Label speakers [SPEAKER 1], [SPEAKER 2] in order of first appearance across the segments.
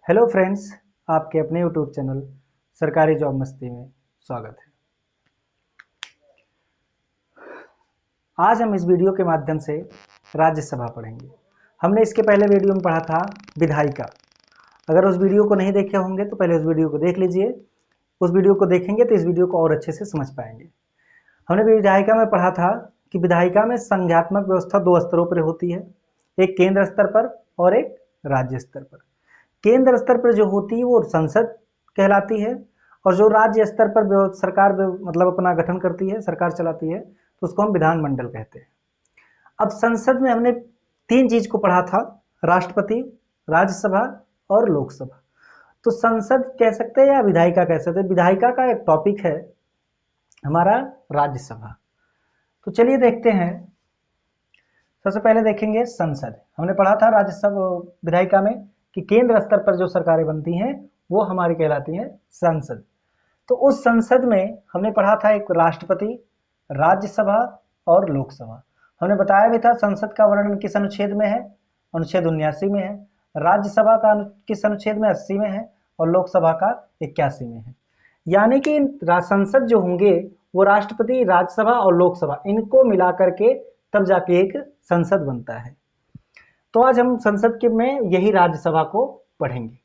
[SPEAKER 1] Hello friends, आपके अपने YouTube channel सरकारी जॉब मस्ती में स्वागत है। आज हम इस वीडियो के माध्यम से राज्यसभा पढ़ेंगे। हमने इसके पहले वीडियो में पढ़ा था विधायिका। अगर उस वीडियो को नहीं देखे होंगे तो पहले उस वीडियो को देख लीजिए। उस वीडियो को देखेंगे तो इस वीडियो को और अच्छे से समझ पाएंगे। हमने विधायिका में पढ़ा था कि विधायिका में संघात्मक व्यवस्था दो स्तरों पर होती है, एक केंद्र स्तर पर और एक राज्य स्तर पर। केंद्र स्तर पर जो होती है वो संसद कहलाती है, और जो राज्य स्तर पर सरकार मतलब अपना गठन करती है, सरकार चलाती है, तो उसको हम विधानमंडल कहते हैं। अब संसद में हमने तीन चीज को पढ़ा था, राष्ट्रपति, राज्यसभा और लोकसभा। तो संसद कह सकते हैं या विधायिका कह सकते हैं। विधायिका का एक टॉपिक है हमारा राज्यसभा। तो चलिए देखते हैं। सबसे पहले देखेंगे संसद। हमने पढ़ा था राज्यसभा विधायिका में कि केंद्र स्तर पर जो सरकारें बनती हैं वो हमारी कहलाती हैं संसद। तो उस संसद में हमने पढ़ा था एक राष्ट्रपति, राज्यसभा और लोकसभा। हमने बताया भी था संसद का वर्णन किस अनुच्छेद में है, अनुच्छेद 79 में है। राज्यसभा का किस अनुच्छेद में, 80 में है। और लोकसभा का 81 में है। यानी कि संसद जो होंगे वो राष्ट्रपति, राज्यसभा और लोकसभा इनको मिलाकर के तब जाके एक संसद बनता है। तो आज हम संसद के में यही राज्यसभा को पढ़ेंगे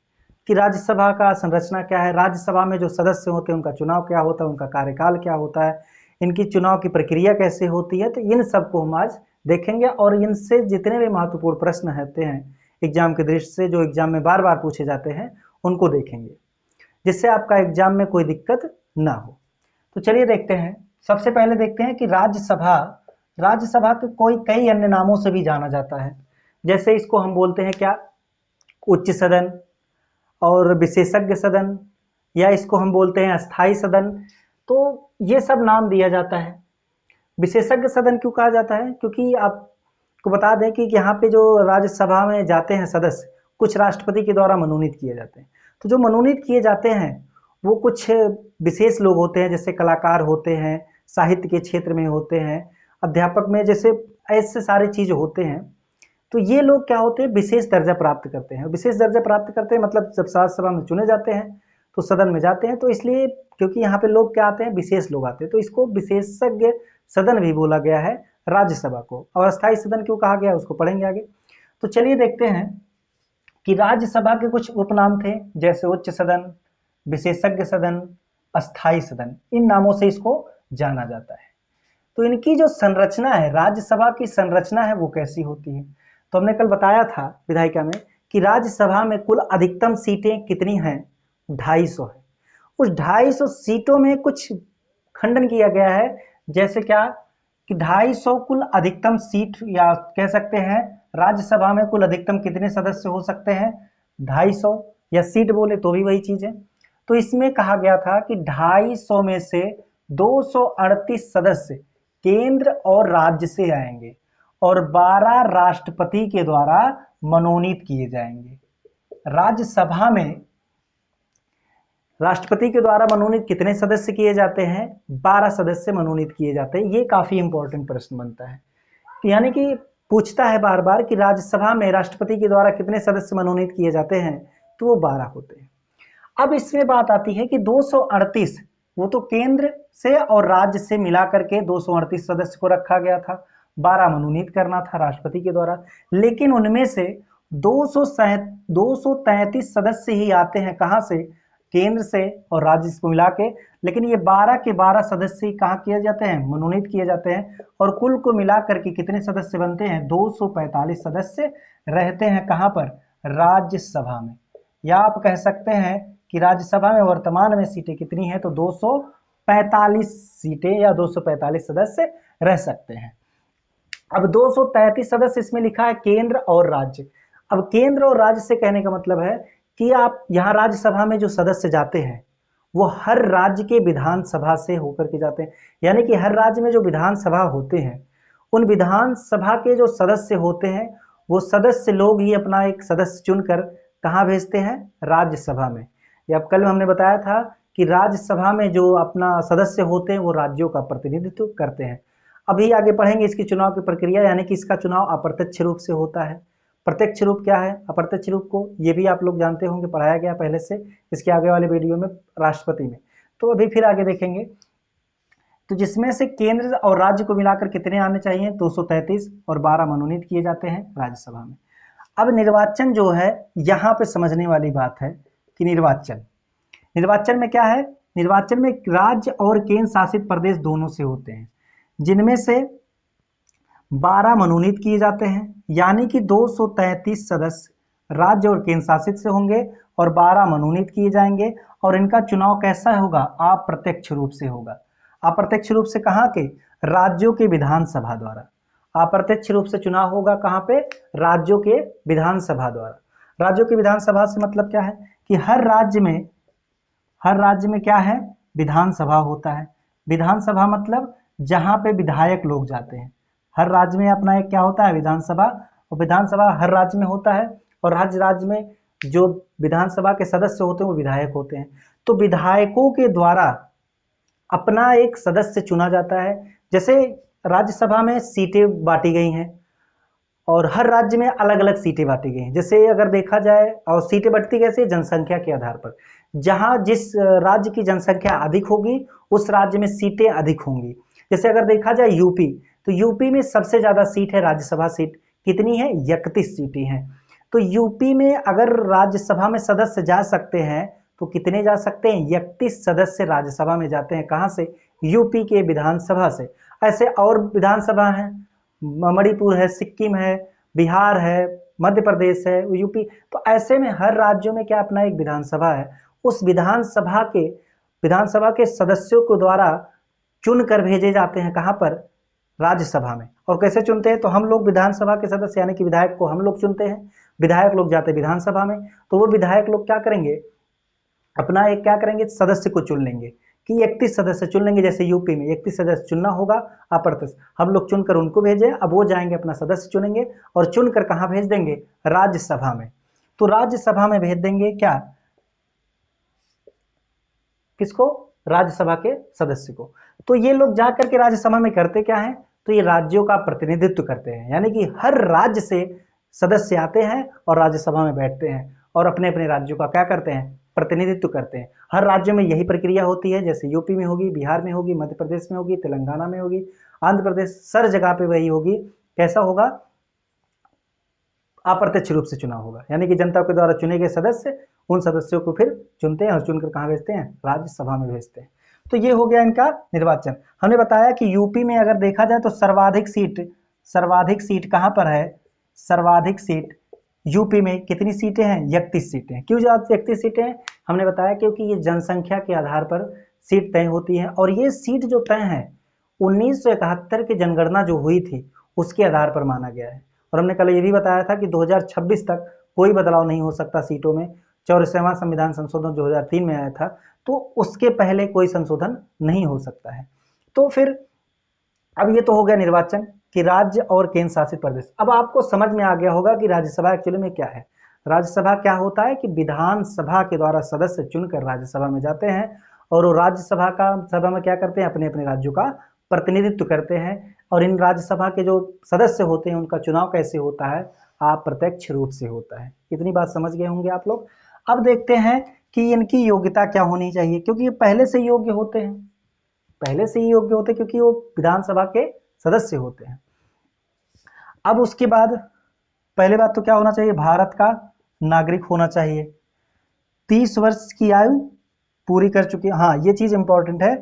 [SPEAKER 1] कि राज्यसभा का संरचना क्या है, राज्यसभा में जो सदस्य होते हैं उनका चुनाव क्या होता है, उनका कार्यकाल क्या होता है, इनकी चुनाव की प्रक्रिया कैसे होती है। तो इन सब को हम आज देखेंगे और इनसे जितने भी महत्वपूर्ण प्रश्न रहते हैं एग्जाम के दृष्टि से, जो एग्जाम में बार बार पूछे जाते हैं, उनको देखेंगे जिससे आपका एग्जाम में कोई दिक्कत ना हो। तो चलिए देखते हैं। सबसे पहले देखते हैं कि राज्यसभा, राज्यसभा को कोई कई अन्य नामों से भी जाना जाता है। जैसे इसको हम बोलते हैं क्या, उच्च सदन और विशेषज्ञ सदन, या इसको हम बोलते हैं अस्थाई सदन। तो ये सब नाम दिया जाता है। विशेषज्ञ सदन क्यों कहा जाता है, क्योंकि आपको बता दें कि यहाँ पे जो राज्यसभा में जाते हैं सदस्य, कुछ राष्ट्रपति के द्वारा मनोनीत किए जाते हैं। तो जो मनोनीत किए जाते हैं वो कुछ विशेष लोग होते हैं, जैसे कलाकार होते हैं, साहित्य के क्षेत्र में होते हैं, अध्यापक में, जैसे ऐसे सारे चीज होते हैं। तो ये लोग क्या होते हैं, विशेष दर्जा प्राप्त करते हैं। विशेष दर्जा प्राप्त करते हैं मतलब जब राज्यसभा में चुने जाते हैं तो सदन में जाते हैं। तो इसलिए क्योंकि यहाँ पे लोग क्या आते हैं, विशेष लोग आते हैं, तो इसको विशेषज्ञ सदन भी बोला गया है राज्यसभा को। और अस्थायी सदन क्यों कहा गया उसको पढ़ेंगे आगे। तो चलिए देखते हैं कि राज्यसभा के कुछ उपनाम थे, जैसे उच्च सदन, विशेषज्ञ सदन, अस्थायी सदन। इन नामों से इसको जाना जाता है। तो इनकी जो संरचना है, राज्यसभा की संरचना है, वो कैसी होती है। तो हमने कल बताया था विधायिका में कि राज्यसभा में कुल अधिकतम सीटें कितनी हैं, 250 है। उस 250 सीटों में कुछ खंडन किया गया है। जैसे क्या कि 250 कुल अधिकतम सीट, या कह सकते हैं राज्यसभा में कुल अधिकतम कितने सदस्य हो सकते हैं, 250, या सीट बोले तो भी वही चीज है। तो इसमें कहा गया था कि 250 में से 238 सदस्य केंद्र और राज्य से आएंगे और 12 राष्ट्रपति के द्वारा मनोनीत किए जाएंगे। राज्यसभा में राष्ट्रपति के द्वारा मनोनीत कितने सदस्य किए जाते हैं, 12 सदस्य मनोनीत किए जाते हैं। ये काफी इंपॉर्टेंट प्रश्न बनता है, यानी कि पूछता है बार बार कि राज्यसभा में राष्ट्रपति के द्वारा कितने सदस्य मनोनीत किए जाते हैं, तो वो 12 होते हैं। अब इसमें बात आती है कि 238, वो तो केंद्र से और राज्य से मिलाकर के 238 सदस्य को रखा गया था, 12 मनोनीत करना था राष्ट्रपति के द्वारा। लेकिन उनमें से 233 सदस्य ही आते हैं, कहां से, केंद्र से और राज्य को मिला के। लेकिन ये 12 के 12 सदस्य ही कहाँ किए जाते हैं, मनोनीत किए जाते हैं। और कुल को मिलाकर के कितने सदस्य बनते हैं, 245 सदस्य रहते हैं कहां पर, राज्यसभा में। या आप कह सकते हैं कि राज्यसभा में वर्तमान में सीटें कितनी हैं, तो 245 सीटें या 245 सदस्य रह सकते हैं। अब 233 सदस्य इसमें लिखा है केंद्र और राज्य। अब केंद्र और राज्य से कहने का मतलब है कि आप यहाँ राज्यसभा में जो सदस्य जाते हैं वो हर राज्य के विधानसभा से होकर के जाते हैं। यानी कि हर राज्य में जो विधानसभा होते हैं उन विधानसभा के जो सदस्य होते हैं वो सदस्य लोग ही अपना एक सदस्य चुनकर कहाँ भेजते हैं, राज्यसभा में। या कल हमने बताया था कि राज्यसभा में जो अपना सदस्य होते हैं वो राज्यों का प्रतिनिधित्व करते हैं। अभी आगे पढ़ेंगे इसकी चुनाव की प्रक्रिया, यानी कि इसका चुनाव अप्रत्यक्ष रूप से होता है। प्रत्यक्ष रूप क्या है, अप्रत्यक्ष रूप को ये भी आप लोग जानते होंगे, पढ़ाया गया पहले से इसके आगे वाले वीडियो में राष्ट्रपति में। तो अभी फिर आगे देखेंगे। तो जिसमें से केंद्र और राज्य को मिलाकर कितने आने चाहिए, 233 और 12 मनोनीत किए जाते हैं राज्यसभा में। अब निर्वाचन जो है, यहाँ पे समझने वाली बात है कि निर्वाचन में क्या है, निर्वाचन में राज्य और केंद्र शासित प्रदेश दोनों से होते हैं, जिनमें से 12 मनोनीत किए जाते हैं, यानी कि 233 सदस्य राज्य और केंद्र शासित से होंगे और 12 मनोनीत किए जाएंगे। और इनका चुनाव कैसा होगा, अप्रत्यक्ष रूप से होगा। अप्रत्यक्ष रूप से कहाँ के, राज्यों के विधानसभा द्वारा। अप्रत्यक्ष रूप से चुनाव होगा कहाँ पे, राज्यों के विधानसभा द्वारा। राज्यों की विधानसभा से मतलब क्या है कि हर राज्य में क्या है, विधानसभा होता है। विधानसभा मतलब जहां पे विधायक लोग जाते हैं। हर राज्य में अपना एक क्या होता है, विधानसभा, और विधानसभा हर राज्य में होता है। और हर राज्य में जो विधानसभा के सदस्य होते हैं वो विधायक होते हैं। तो विधायकों के द्वारा अपना एक सदस्य चुना जाता है। जैसे राज्यसभा में सीटें बांटी गई हैं और हर राज्य में अलग अलग सीटें बांटी गई हैं। जैसे अगर देखा जाए, और सीटें बढ़ती कैसे, जनसंख्या के आधार पर। जहां जिस राज्य की जनसंख्या अधिक होगी उस राज्य में सीटें अधिक होंगी। जैसे अगर देखा जाए यूपी, तो यूपी में सबसे ज्यादा सीट है, राज्यसभा सीट कितनी है, 31 सीटें हैं। तो यूपी में अगर राज्यसभा में सदस्य जा सकते हैं तो कितने जा सकते हैं, 31 सदस्य राज्यसभा में जाते हैं। कहां से, यूपी के विधानसभा से। ऐसे और विधानसभा हैं, मणिपुर है, सिक्किम है, बिहार है, मध्य प्रदेश है, यूपी। तो ऐसे में हर राज्यों में क्या अपना एक विधानसभा है। उस विधानसभा के सदस्यों को द्वारा चुन कर भेजे जाते हैं कहां पर, राज्यसभा में। और कैसे चुनते हैं, तो हम लोग विधानसभा के सदस्य यानी कि विधायक को हम लोग चुनते हैं। विधायक लोग जाते हैं विधानसभा में, तो वो विधायक लोग क्या करेंगे, अपना एक क्या करेंगे, सदस्य को चुन लेंगे कि 31 सदस्य चुन लेंगे। जैसे यूपी में 31 सदस्य चुनना होगा, अप्रत्यक्ष हम लोग चुनकर उनको भेजे। अब वो जाएंगे अपना सदस्य चुनेंगे और चुनकर कहां भेज देंगे, राज्यसभा में। तो राज्यसभा में भेज देंगे क्या, किसको, राज्यसभा के सदस्य को। तो ये लोग जाकर के राज्यसभा में करते क्या है, तो ये राज्यों का प्रतिनिधित्व करते हैं। यानी कि हर राज्य से सदस्य आते हैं और राज्यसभा में बैठते हैं और अपने अपने राज्यों का क्या करते हैं, प्रतिनिधित्व करते हैं। हर राज्य में यही प्रक्रिया होती है, जैसे यूपी में होगी, बिहार में होगी, मध्य प्रदेश में होगी, तेलंगाना में होगी, आंध्र प्रदेश, सर जगह पे वही होगी। कैसा होगा, अप्रत्यक्ष रूप से चुनाव होगा। यानी कि जनता के द्वारा चुने गए सदस्य उन सदस्यों को फिर चुनते हैं और चुनकर कहां भेजते हैं, राज्यसभा में भेजते हैं। तो ये हो गया इनका निर्वाचन। हमने बताया कि यूपी में अगर देखा जाए तो सर्वाधिक सीट कहां पर है, सर्वाधिक सीट यूपी में कितनी सीटें हैं, 31 सीटें। क्यों 31 सीटें हैं, हमने बताया क्योंकि ये जनसंख्या के आधार पर सीट तय होती है। और ये सीट जो तय है 1971 की जनगणना जो हुई थी उसके आधार पर माना गया है। और हमने कल ये भी बताया था कि 2026 तक कोई बदलाव नहीं हो सकता सीटों में। 64वां संविधान संशोधन 2003 में आया था, तो उसके पहले कोई संशोधन नहीं हो सकता है। तो फिर अब ये तो हो गया निर्वाचन कि राज्य और केंद्र शासित प्रदेश। अब आपको समझ में आ गया होगा कि राज्यसभा एक्चुअली में क्या है। राज्यसभा क्या होता है कि विधानसभा के द्वारा सदस्य चुनकर राज्यसभा में जाते हैं और वो राज्यसभा का सभा में क्या करते हैं, अपने अपने राज्यों का प्रतिनिधित्व करते हैं। और इन राज्यसभा के जो सदस्य होते हैं उनका चुनाव कैसे होता है, अप्रत्यक्ष रूप से होता है। इतनी बात समझ गए होंगे आप लोग। अब देखते हैं कि इनकी योग्यता क्या होनी चाहिए, क्योंकि ये पहले से योग्य होते हैं, क्योंकि वो विधानसभा के सदस्य होते हैं। अब उसके बाद पहले बात तो क्या होना चाहिए, भारत का नागरिक होना चाहिए, 30 वर्ष की आयु पूरी कर चुके। हाँ, ये चीज इंपॉर्टेंट है,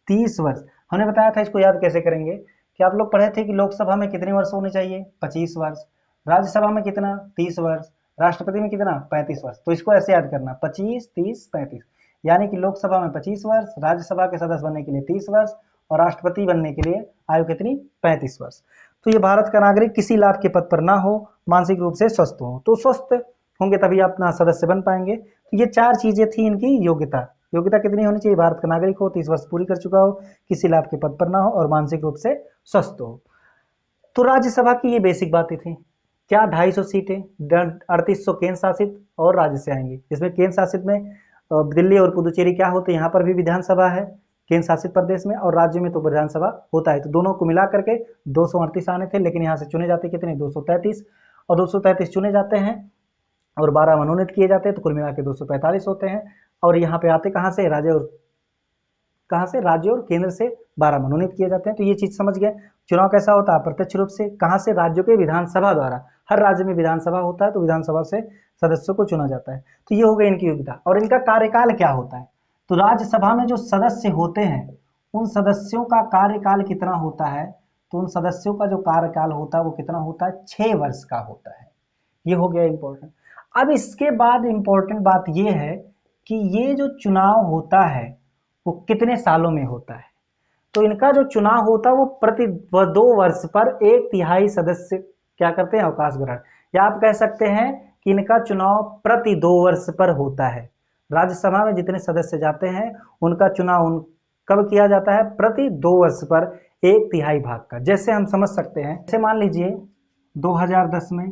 [SPEAKER 1] 30 वर्ष। हमने बताया था, इसको याद कैसे करेंगे कि आप लोग पढ़े थे कि लोकसभा में कितने वर्ष होने चाहिए, 25 वर्ष, राज्यसभा में कितना, 30 वर्ष, राष्ट्रपति में कितना, 35 वर्ष। तो इसको ऐसे याद करना, 25, 30, 35। यानी कि लोकसभा में 25 वर्ष, राज्यसभा के सदस्य बनने के लिए 30 वर्ष और राष्ट्रपति बनने के लिए आयु कितनी, 35 वर्ष। तो ये भारत का नागरिक किसी लाभ के पद पर ना हो, मानसिक रूप से स्वस्थ हो। तो स्वस्थ होंगे तभी अपना सदस्य बन पाएंगे। तो ये 4 चीजें थी इनकी योग्यता। योग्यता कितनी होनी चाहिए, भारत का नागरिक हो, 30 वर्ष पूरी कर चुका हो, किसी लाभ के पद पर ना हो और मानसिक रूप से स्वस्थ हो। तो राज्यसभा की ये बेसिक बातें थी। क्या 250 सीटें, 3800 केंद्र शासित और राज्य से आएंगी। इसमें केंद्र शासित में दिल्ली और पुदुचेरी क्या होते हैं, यहाँ पर भी विधानसभा है केंद्र शासित प्रदेश में, और राज्य में तो विधानसभा होता है। तो दोनों को मिला करके 238 आने थे, लेकिन यहाँ से चुने जाते कितने, 233। और 233 चुने जाते हैं और 12 मनोनीत किए जाते हैं, तो कुल मिला के 245 होते हैं। और यहाँ पे आते कहाँ से, राज्य और केंद्र से 12 मनोनीत किए जाते हैं। तो ये चीज समझ गए। चुनाव कैसा होता है, प्रत्यक्ष रूप से, कहाँ से, राज्यों के विधानसभा द्वारा। हर राज्य में विधानसभा होता है, तो विधानसभा से सदस्यों को चुना जाता है। तो ये हो गई इनकी योग्यता। और इनका कार्यकाल क्या होता है, तो राज्यसभा में जो सदस्य होते हैं उन सदस्यों का कार्यकाल कितना होता है, तो उन सदस्यों का जो कार्यकाल होता है वो कितना होता है, 6 वर्ष का होता है। ये हो गया इंपॉर्टेंट। अब इसके बाद इंपॉर्टेंट बात ये है कि ये जो चुनाव होता है वो कितने सालों में होता है। तो इनका जो चुनाव होता है वो प्रति 2 वर्ष पर 1/3 सदस्य क्या करते हैं, अवकाश ग्रहण। या आप कह सकते हैं कि इनका चुनाव प्रति 2 वर्ष पर होता है। राज्यसभा में जितने सदस्य जाते हैं उनका चुनाव कब किया जाता है, प्रति 2 वर्ष पर 1/3 भाग का। जैसे हम समझ सकते हैं, जैसे मान लीजिए 2010 में,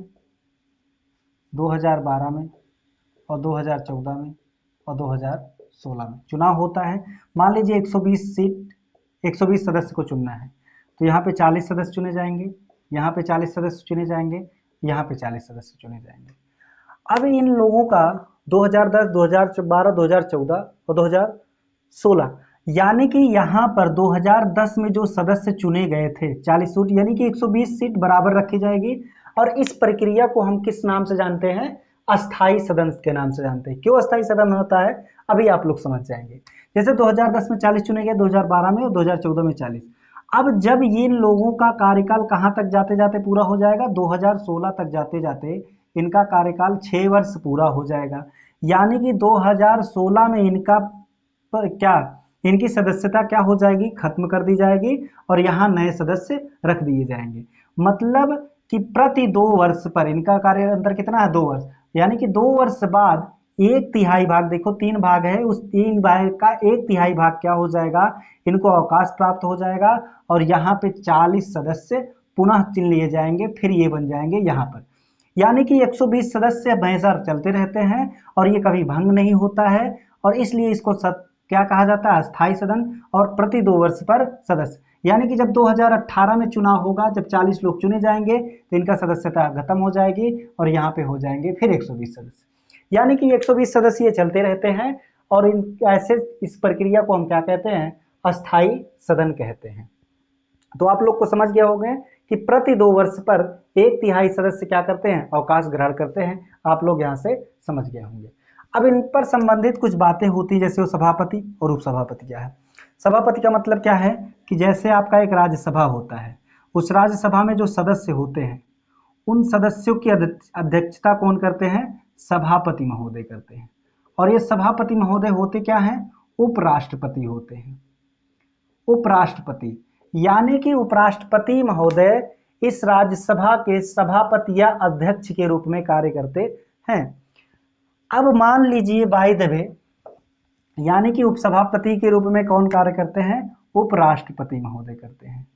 [SPEAKER 1] 2012 में और 2014 में और 2016 में चुनाव होता है। मान लीजिए 120 सदस्य को चुनना है, तो यहाँ पे 40 सदस्य चुने जाएंगे, यहाँ पे 40 सदस्य चुने जाएंगे, यहाँ पे 40 सदस्य चुने जाएंगे। अब इन लोगों का 2010, 2012, 2014 और 2016, यानी कि यहाँ पर 2010 में जो सदस्य चुने गए थे 40 सीट, यानी कि 120 सीट बराबर रखी जाएगी। और इस प्रक्रिया को हम किस नाम से जानते हैं, अस्थाई सदन के नाम से जानते हैं। क्यों अस्थाई सदन होता है, अभी आप लोग समझ जाएंगे। जैसे 2010 में 40 चुने गए, 2012 में और 2014 में 40। अब जब ये लोगों का कार्यकाल कहाँ तक जाते जाते पूरा हो जाएगा, 2016 तक जाते जाते इनका कार्यकाल 6 वर्ष पूरा हो जाएगा। यानी कि 2016 में इनका क्या, इनकी सदस्यता क्या हो जाएगी, खत्म कर दी जाएगी और यहाँ नए सदस्य रख दिए जाएंगे। मतलब कि प्रति 2 वर्ष पर इनका कार्य अंतर कितना है, 2 वर्ष। यानी कि 2 वर्ष बाद 1/3 भाग, देखो 3 भाग है, उस 3 भाग का 1/3 भाग क्या हो जाएगा, इनको अवकाश प्राप्त हो जाएगा। और यहाँ पे 40 सदस्य पुनः चुन लिए जाएंगे, फिर ये बन जाएंगे यहाँ पर। यानी कि 120 सदस्य हमेशा चलते रहते हैं और ये कभी भंग नहीं होता है। और इसलिए इसको क्या कहा जाता है, अस्थाई सदन। और प्रति 2 वर्ष पर सदस्य, यानी कि जब 2018 में चुनाव होगा, जब 40 लोग चुने जाएंगे तो इनका सदस्यता खत्म हो जाएगी और यहाँ पे हो जाएंगे फिर 120 सदस्य। यानी कि 120 सदस्य चलते रहते हैं और ऐसे इस प्रक्रिया को हम क्या कहते हैं, अस्थाई सदन कहते हैं। तो आप लोग को समझ गया होगा कि प्रति 2 वर्ष पर 1/3 सदस्य क्या करते हैं, अवकाश ग्रहण करते हैं। आप लोग यहाँ से समझ गए होंगे। अब इन पर संबंधित कुछ बातें होती, जैसे वो सभापति और उपसभापति क्या है। सभापति का मतलब क्या है कि जैसे आपका एक राज्यसभा होता है, उस राज्यसभा में जो सदस्य होते हैं उन सदस्यों की अध्यक्षता कौन करते हैं, सभापति महोदय करते हैं। और ये सभापति महोदय होते क्या हैं, उपराष्ट्रपति होते हैं। उपराष्ट्रपति, यानी कि उपराष्ट्रपति महोदय इस राज्यसभा के सभापति या अध्यक्ष के रूप में कार्य करते हैं। अब मान लीजिए बाय द वे, यानी कि उपसभापति के रूप में कौन कार्य करते हैं, उपराष्ट्रपति महोदय करते हैं,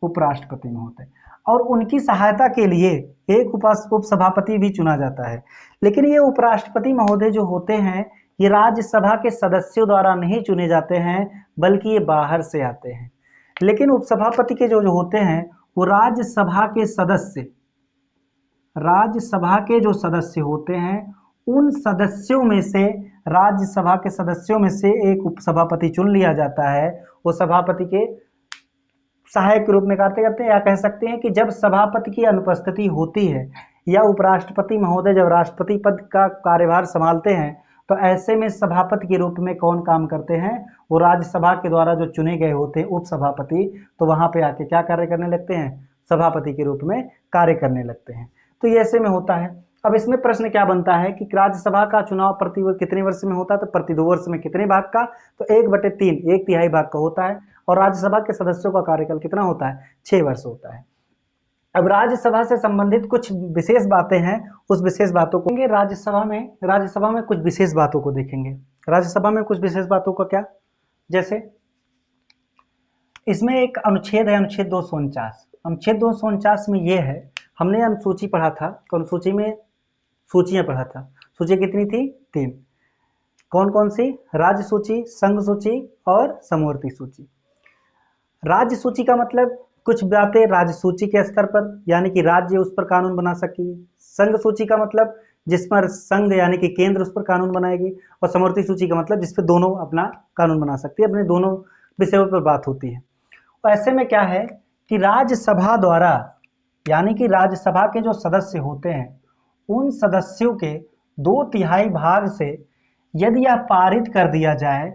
[SPEAKER 1] उपराष्ट्रपति महोदय। और उनकी सहायता के लिए एक उपसभापति भी चुना जाता है। लेकिन ये उपराष्ट्रपति महोदय जो होते हैं ये राज्यसभा के सदस्यों द्वारा नहीं चुने जाते हैं, बल्कि ये बाहर से आते हैं। लेकिन उपसभापति के जो होते हैं वो राज्यसभा के जो सदस्य होते हैं उन सदस्यों में से, राज्यसभा के सदस्यों में से एक उपसभापति चुन लिया जाता है। वो सभापति के सहायक के रूप में कार्य करते हैं। या कह सकते हैं कि जब सभापति की अनुपस्थिति होती है या उपराष्ट्रपति महोदय जब राष्ट्रपति पद का कार्यभार संभालते हैं, तो ऐसे में सभापति के रूप में कौन काम करते हैं, वो राज्यसभा के द्वारा जो चुने गए होते हैं उपसभापति, तो वहां पे आके क्या कार्य करने लगते हैं, सभापति के रूप में कार्य करने लगते हैं। तो ये ऐसे में होता है। अब इसमें प्रश्न क्या बनता है कि राज्यसभा का चुनाव प्रति कितने वर्ष में होता है, तो प्रति 2 वर्ष में कितने भाग का, तो 1/3 1/3 भाग का होता है। और राज्यसभा के सदस्यों का कार्यकाल कितना होता है, 6 वर्ष होता है। अब राज्यसभा से संबंधित कुछ विशेष बातें हैं, उस विशेष बातों को राज्यसभा में कुछ विशेष बातों को देखेंगे। राज्यसभा में कुछ विशेष बातों का क्या, जैसे इसमें एक अनुच्छेद है, अनुच्छेद 249। अनुच्छेद 249 में ये है, हमने अनुसूची पढ़ा था, अनुसूची में सूचियां पढ़ा था। सूची कितनी थी, 3। कौन कौन सी, राज्य सूची, संघ सूची और समवर्ती सूची। राज्य सूची का मतलब कुछ बातें राज्य सूची के स्तर पर, यानी कि राज्य उस पर कानून बना सकेगी। संघ सूची का मतलब जिस पर संघ यानी कि केंद्र उस पर कानून बनाएगी, और समवर्ती सूची का मतलब जिस पर दोनों अपना कानून बना सकती है, अपने दोनों विषयों पर बात होती है। तो ऐसे में क्या है कि राज्यसभा द्वारा, यानी कि राज्यसभा के जो सदस्य होते हैं उन सदस्यों के 2/3 भाग से यदि यह पारित कर दिया जाए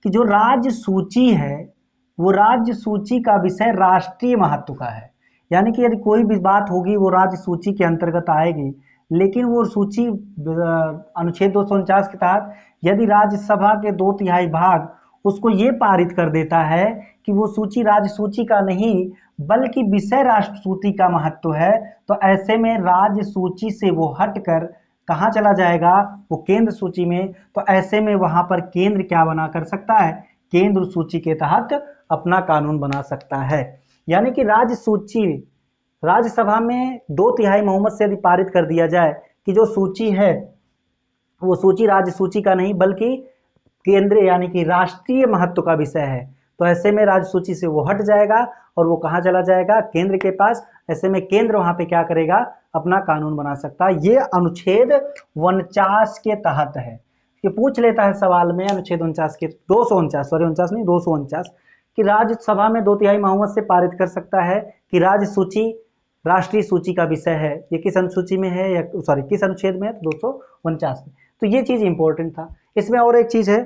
[SPEAKER 1] कि जो राज्य सूची है वो राज्य सूची का विषय राष्ट्रीय महत्व का है, यानी कि यदि कोई भी बात होगी वो राज्य सूची के अंतर्गत आएगी, लेकिन वो सूची अनुच्छेद 249 के तहत यदि राज्यसभा के 2/3 भाग उसको ये पारित कर देता है कि वो सूची राज्य सूची का नहीं बल्कि विषय राष्ट्र सूची का महत्व है, तो ऐसे में राज्य सूची से वो हटकर कहाँ चला जाएगा, वो केंद्र सूची में। तो ऐसे में वहां पर केंद्र क्या बना कर सकता है, केंद्र सूची के तहत अपना कानून बना सकता है। यानी कि राज्य सूची राज्यसभा में 2/3 बहुमत से यदि पारित कर दिया जाए कि जो सूची है वो सूची राज्य सूची का नहीं बल्कि केंद्र यानी कि राष्ट्रीय महत्व का विषय है, तो ऐसे में राज्य सूची से वो हट जाएगा और वो कहाँ चला जाएगा, केंद्र के पास। ऐसे में केंद्र वहां पे क्या करेगा, अपना कानून बना सकता है। ये अनुच्छेद 49 के तहत है। ये पूछ लेता है सवाल में अनुच्छेद 49 के 249 सॉरी 49 नहीं 249 कि राज्यसभा में 2/3 बहुमत से पारित कर सकता है कि राज्य सूची राष्ट्रीय सूची का विषय है। ये किस अनुसूची में है, या सॉरी किस अनुच्छेद में है, 249 में। तो ये चीज इंपॉर्टेंट था। इसमें और एक चीज है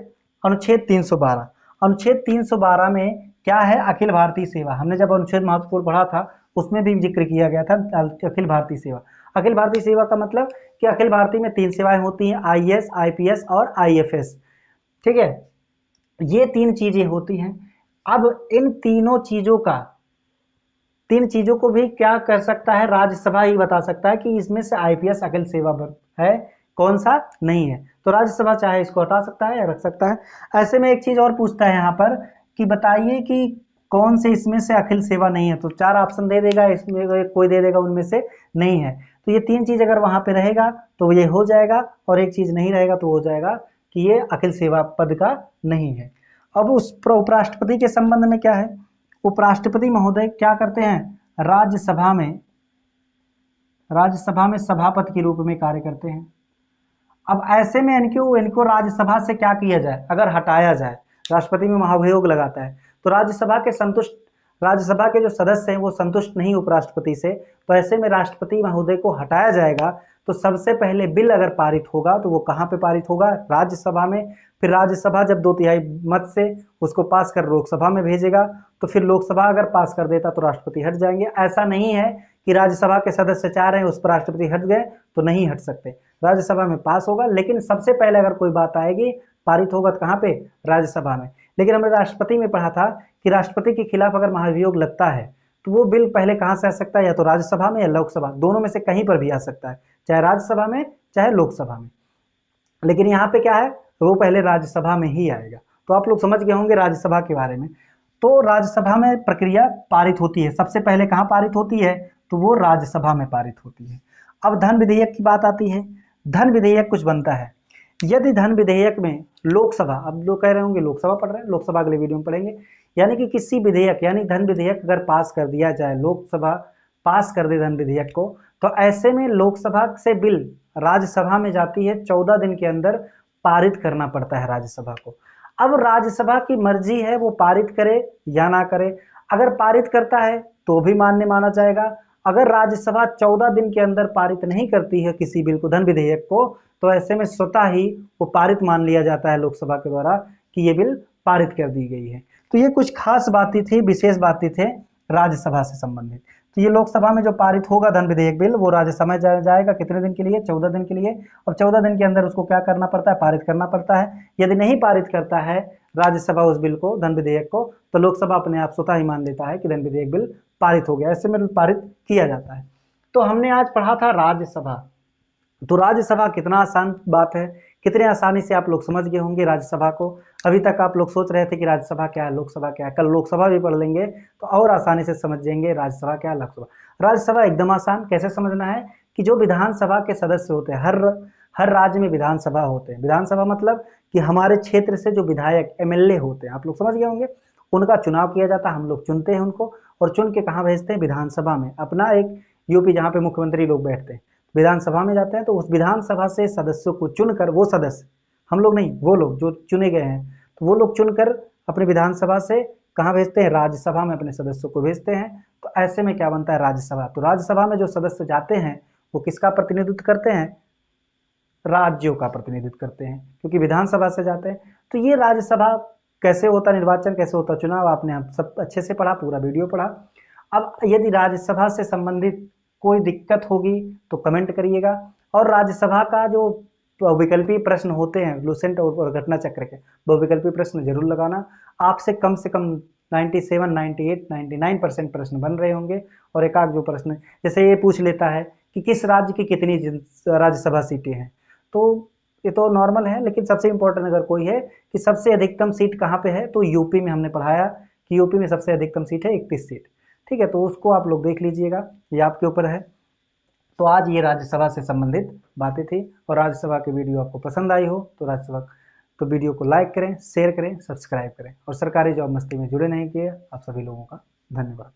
[SPEAKER 1] अनुच्छेद 312। अनुच्छेद 312 में क्या है, अखिल भारतीय सेवा। हमने जब अनुच्छेद महत्वपूर्ण पढ़ा था उसमें भी जिक्र किया गया था अखिल भारतीय सेवा। अखिल भारतीय सेवा का मतलब कि अखिल भारतीय में 3 सेवाएं होती हैं, आईएएस, आईपीएस और आईएफएस। ठीक है, ये 3 चीजें होती हैं। अब इन तीन चीजों को भी क्या कर सकता है, राज्यसभा ही बता सकता है कि इसमें से आईपीएस अखिल सेवा है, कौन सा नहीं है। तो राज्यसभा चाहे इसको हटा सकता है या रख सकता है। ऐसे में एक चीज और पूछता है यहाँ पर कि बताइए कि कौन से इसमें से अखिल सेवा नहीं है, तो 4 ऑप्शन दे देगा, इसमें कोई दे देगा उनमें से नहीं है। तो ये 3 चीज अगर वहां पे रहेगा तो ये हो जाएगा, और एक चीज नहीं रहेगा तो हो जाएगा कि ये अखिल सेवा पद का नहीं है। अब उस उपराष्ट्रपति के संबंध में क्या है, उपराष्ट्रपति महोदय क्या करते हैं, राज्यसभा में सभापति के रूप में कार्य करते हैं। अब ऐसे में इनको राज्यसभा से क्या किया जाए, अगर हटाया जाए, राष्ट्रपति में महाभियोग लगाता है तो राज्यसभा के जो सदस्य हैं वो संतुष्ट नहीं उपराष्ट्रपति से, तो ऐसे में राष्ट्रपति महोदय को हटाया जाएगा। तो सबसे पहले बिल अगर पारित होगा तो वो कहाँ पे पारित होगा, राज्यसभा में। फिर राज्यसभा जब 2/3 मत से उसको पास कर लोकसभा में भेजेगा, तो फिर लोकसभा अगर पास कर देता तो राष्ट्रपति हट जाएंगे। ऐसा नहीं है कि राज्यसभा के सदस्य चाह रहे हैं उस पर राष्ट्रपति हट गए तो नहीं हट सकते, राज्यसभा में पास होगा। लेकिन सबसे पहले अगर कोई बात आएगी पारित होगा तो कहाँ पे, राज्यसभा में। लेकिन हमने राष्ट्रपति में पढ़ा था कि राष्ट्रपति के खिलाफ अगर महाभियोग लगता है तो वो बिल पहले कहाँ से आ सकता है, या तो राज्यसभा में या लोकसभा, दोनों में से कहीं पर भी आ सकता है, चाहे राज्यसभा में चाहे लोकसभा में। लेकिन यहाँ पे क्या है, वो पहले राज्यसभा में ही आएगा। तो आप लोग समझ गए होंगे राज्यसभा के बारे में। तो राज्यसभा में प्रक्रिया पारित होती है, सबसे पहले कहाँ पारित होती है, तो वो राज्यसभा में पारित होती है। अब धन विधेयक की बात आती है। धन विधेयक कुछ बनता है, यदि धन विधेयक में लोकसभा, अब लोग कह रहे होंगे लोकसभा पढ़ रहे हैं, लोकसभा अगले वीडियो में पढ़ेंगे, यानी कि किसी विधेयक यानी धन विधेयक अगर पास कर दिया जाए, लोकसभा पास कर दे धन विधेयक को, तो ऐसे में लोकसभा से बिल राज्यसभा में जाती है, 14 दिन के अंदर पारित करना पड़ता है राज्यसभा को। अब राज्यसभा की मर्जी है वो पारित करे या ना करे। अगर पारित करता है तो भी मान्य माना जाएगा। अगर राज्यसभा 14 दिन के अंदर पारित नहीं करती है किसी बिल को, धन विधेयक को, तो ऐसे में स्वतः ही वो पारित मान लिया जाता है लोकसभा के द्वारा कि ये बिल पारित कर दी गई है। तो ये कुछ खास बातें थी, विशेष बातें थे राज्यसभा से संबंधित। तो ये लोकसभा में जो पारित होगा धन विधेयक बिल, वो राज्यसभा में जाएगा कितने दिन के लिए, 14 दिन के लिए। और 14 दिन के अंदर उसको क्या करना पड़ता है, पारित करना पड़ता है। यदि नहीं पारित करता है राज्यसभा उस बिल को, धन विधेयक को, तो लोकसभा अपने आप स्वतः ही मान लेता है कि धन विधेयक बिल पारित हो गया, ऐसे में पारित किया जाता है। तो हमने आज पढ़ा था राज्यसभा। तो राज्यसभा कितना आसान बात है, कितने आसानी से आप लोग समझ गए होंगे राज्यसभा को। अभी तक आप लोग सोच रहे थे कि राज्यसभा क्या है, लोकसभा क्या है, कल लोकसभा भी पढ़ लेंगे तो और आसानी से समझ जाएंगे राज्यसभा क्या है, लोकसभा। राज्यसभा एकदम आसान, कैसे समझना है कि जो विधानसभा के सदस्य होते हैं, हर राज्य में विधानसभा होते हैं। विधानसभा मतलब कि हमारे क्षेत्र से जो विधायक एमएलए होते हैं, आप लोग समझ गए होंगे, उनका चुनाव किया जाता है, हम लोग चुनते हैं उनको और चुन के कहाँ भेजते हैं, विधानसभा में। अपना एक यूपी जहाँ पे मुख्यमंत्री लोग बैठते हैं, विधानसभा में जाते हैं, तो उस विधानसभा से सदस्यों को चुनकर, वो सदस्य, हम लोग नहीं, वो लोग जो चुने गए हैं, तो वो लोग चुनकर अपने विधानसभा से कहाँ भेजते हैं, राज्यसभा में अपने सदस्यों को भेजते हैं। तो ऐसे में क्या बनता है, राज्यसभा। तो राज्यसभा में जो सदस्य जाते हैं वो किसका प्रतिनिधित्व करते हैं, राज्यों का प्रतिनिधित्व करते हैं, क्योंकि विधानसभा से जाते हैं। तो ये राज्यसभा कैसे होता, निर्वाचन कैसे होता, चुनाव, आपने हम सब अच्छे से पढ़ा, पूरा वीडियो पढ़ा। अब यदि राज्यसभा से संबंधित कोई दिक्कत होगी तो कमेंट करिएगा, और राज्यसभा का जो विकल्पीय प्रश्न होते हैं लूसेंट और घटना चक्र के, वो विकल्पीय प्रश्न जरूर लगाना। आपसे कम 97, 98, 99% प्रश्न बन रहे होंगे, और एक आध जो प्रश्न जैसे ये पूछ लेता है कि किस राज्य की कितनी राज्यसभा सीटें हैं, तो ये तो नॉर्मल है, लेकिन सबसे इंपॉर्टेंट अगर कोई है कि सबसे अधिकतम सीट कहाँ पे है, तो यूपी में हमने पढ़ाया कि यूपी में सबसे अधिकतम सीट है 31 सीट। ठीक है, तो उसको आप लोग देख लीजिएगा, ये आपके ऊपर है। तो आज ये राज्यसभा से संबंधित बातें थी, और राज्यसभा की वीडियो आपको पसंद आई हो तो राज्यसभा तो वीडियो को लाइक करें, शेयर करें, सब्सक्राइब करें, और सरकारी जॉब मस्ती में जुड़े नहीं किए आप सभी लोगों का धन्यवाद।